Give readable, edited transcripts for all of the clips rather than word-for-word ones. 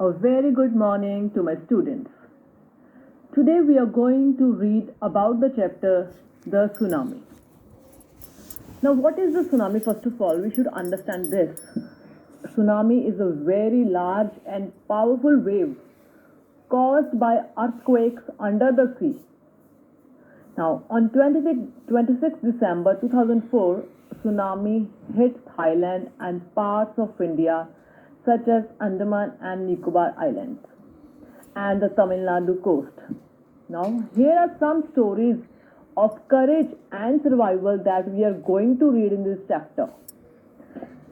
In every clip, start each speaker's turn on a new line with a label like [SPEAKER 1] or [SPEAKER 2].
[SPEAKER 1] A very good morning to my students. Today we are going to read about the chapter The Tsunami. Now, what is the tsunami? First of all, we should understand this. Tsunami is a very large and powerful wave caused by earthquakes under the sea. Now, on 26 December 2004, tsunami hit Thailand and parts of India such as Andaman and Nicobar Islands and the Tamil Nadu coast. Now, here are some stories of courage and survival that we are going to read in this chapter.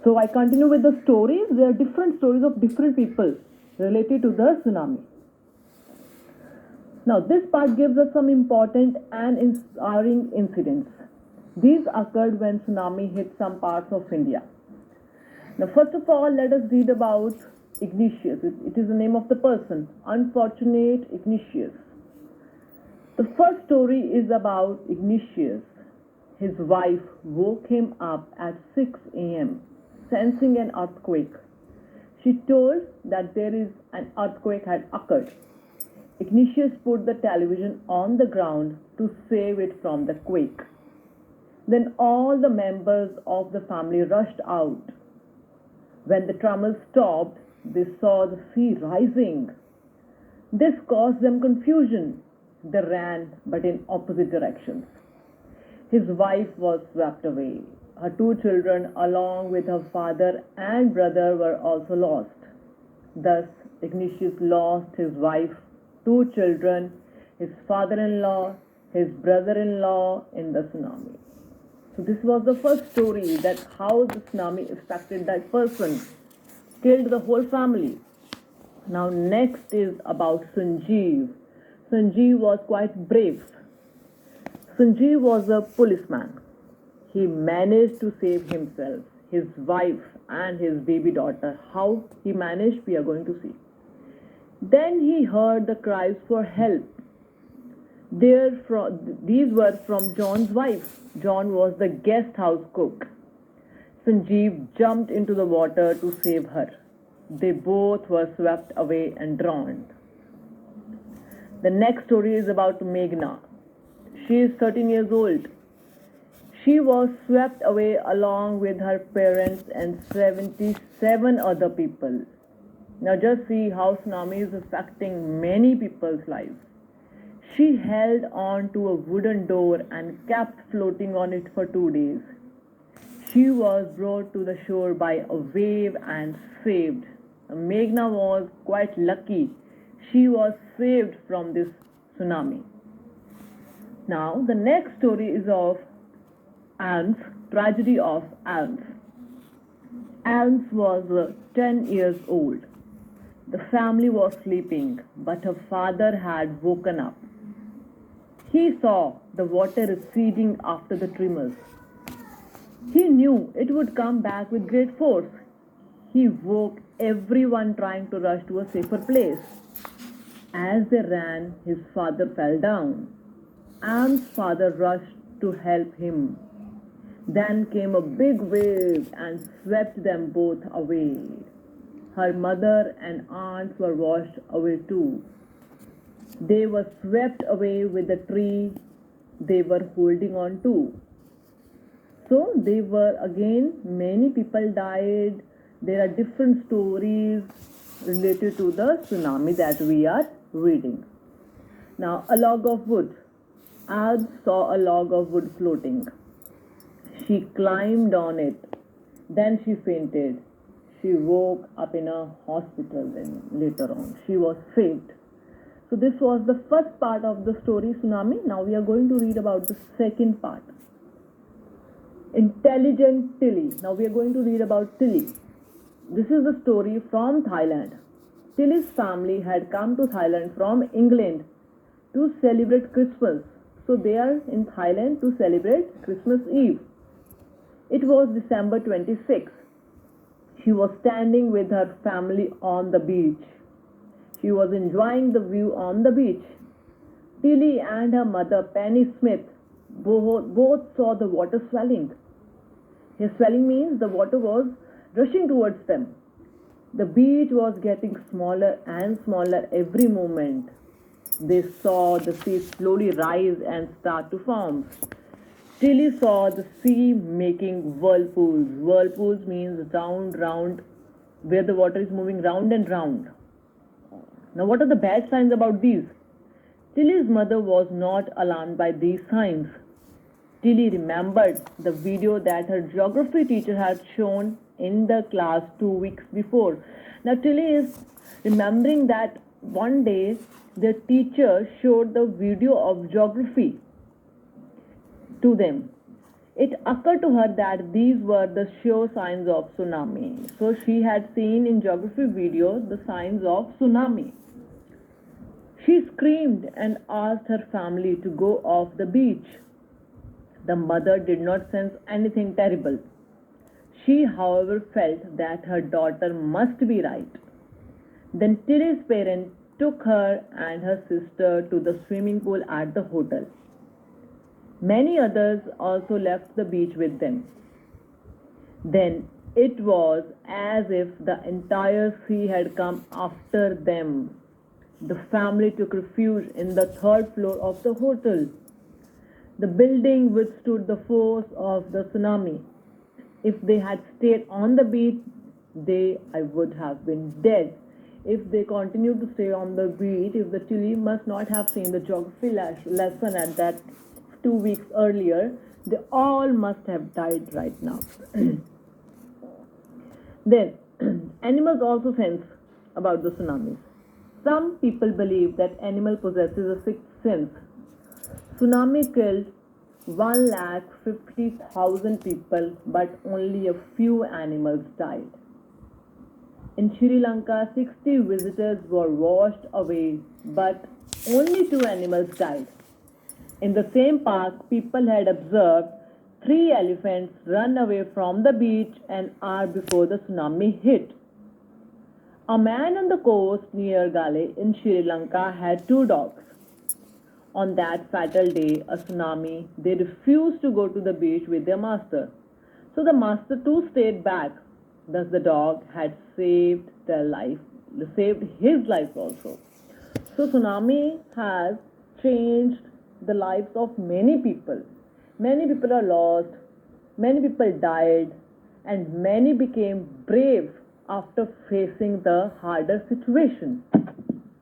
[SPEAKER 1] So, I continue with the stories. There are different stories of different people related to the tsunami. Now, this part gives us some important and inspiring incidents. These occurred when tsunami hit some parts of India. Now, first of all, let us read about Ignatius. It is the name of the person, unfortunate Ignatius. The first story is about Ignatius. His wife woke him up at 6 a.m., sensing an earthquake. She told that there is an earthquake had occurred. Ignatius put the television on the ground to save it from the quake. Then all the members of the family rushed out. When the tremors stopped, they saw the sea rising. This caused them confusion. They ran, but in opposite directions. His wife was swept away. Her two children, along with her father and brother, were also lost. Thus, Ignatius lost his wife, two children, his father-in-law, his brother-in-law in the tsunami. So this was the first story that how the tsunami affected that person, killed the whole family. Now next is about Sanjeev. Sanjeev was quite brave. Sanjeev was a policeman. He managed to save himself, his wife and his baby daughter. How he managed, we are going to see. Then he heard the cries for help. These were from John's wife. John was the guest house cook. Sanjeev jumped into the water to save her. They both were swept away and drowned. The next story is about Meghna. She is 13 years old. She was swept away along with her parents and 77 other people. Now just see how tsunami is affecting many people's lives. She held on to a wooden door and kept floating on it for 2 days. She was brought to the shore by a wave and saved. Meghna was quite lucky. She was saved from this tsunami. Now the next story is of Alms, tragedy of Alms. Alms was 10 years old. The family was sleeping, but her father had woken up. He saw the water receding after the tremors. He knew it would come back with great force. He woke everyone trying to rush to a safer place. As they ran, his father fell down. Alm's father rushed to help him. Then came a big wave and swept them both away. Her mother and aunts were washed away too. They were swept away with the tree they were holding on to. So they were again, many people died. There are different stories related to the tsunami that we are reading. Now, a log of wood. Alb saw a log of wood floating. She climbed on it. Then she fainted. She woke up in a hospital then later on. She was saved. So this was the first part of the story tsunami. Now we are going to read about the second part. Intelligent Tilly. Now we are going to read about Tilly. This is the story from Thailand. Tilly's family had come to Thailand from England to celebrate Christmas. So they are in Thailand to celebrate Christmas Eve. It was December 26. She was standing with her family on the beach. She was enjoying the view on the beach. Tilly and her mother, Penny Smith, both saw the water swelling. His swelling means the water was rushing towards them. The beach was getting smaller and smaller every moment. They saw the sea slowly rise and start to form. Tilly saw the sea making whirlpools. Whirlpools means round, where the water is moving round and round. Now, what are the bad signs about these? Tilly's mother was not alarmed by these signs. Tilly remembered the video that her geography teacher had shown in the class 2 weeks before. Now, Tilly is remembering that one day their teacher showed the video of geography to them. It occurred to her that these were the sure signs of tsunami. So she had seen in geography video the signs of tsunami. She screamed and asked her family to go off the beach. The mother did not sense anything terrible. She, however, felt that her daughter must be right. Then Tilly's parents took her and her sister to the swimming pool at the hotel. Many others also left the beach with them. Then it was as if the entire sea had come after them. The family took refuge in the third floor of the hotel. The building withstood the force of the tsunami. If they had stayed on the beach, I would have been dead. If they continued to stay on the beach, if the Tilly must not have seen the geography lesson at that 2 weeks earlier, they all must have died right now. Then, animals also sense about the tsunamis. Some people believe that animal possesses a sixth sense. Tsunami killed 150,000 people, but only a few animals died. In Sri Lanka, 60 visitors were washed away, but only 2 animals died. In the same park, people had observed 3 elephants run away from the beach an hour before the tsunami hit. A man on the coast near Gale in Sri Lanka had 2 dogs. On that fatal day, a tsunami, they refused to go to the beach with their master. So the master too stayed back. Thus the dog had saved his life also. So tsunami has changed the lives of many people. Many people are lost, many people died, and many became brave after facing the harder situation.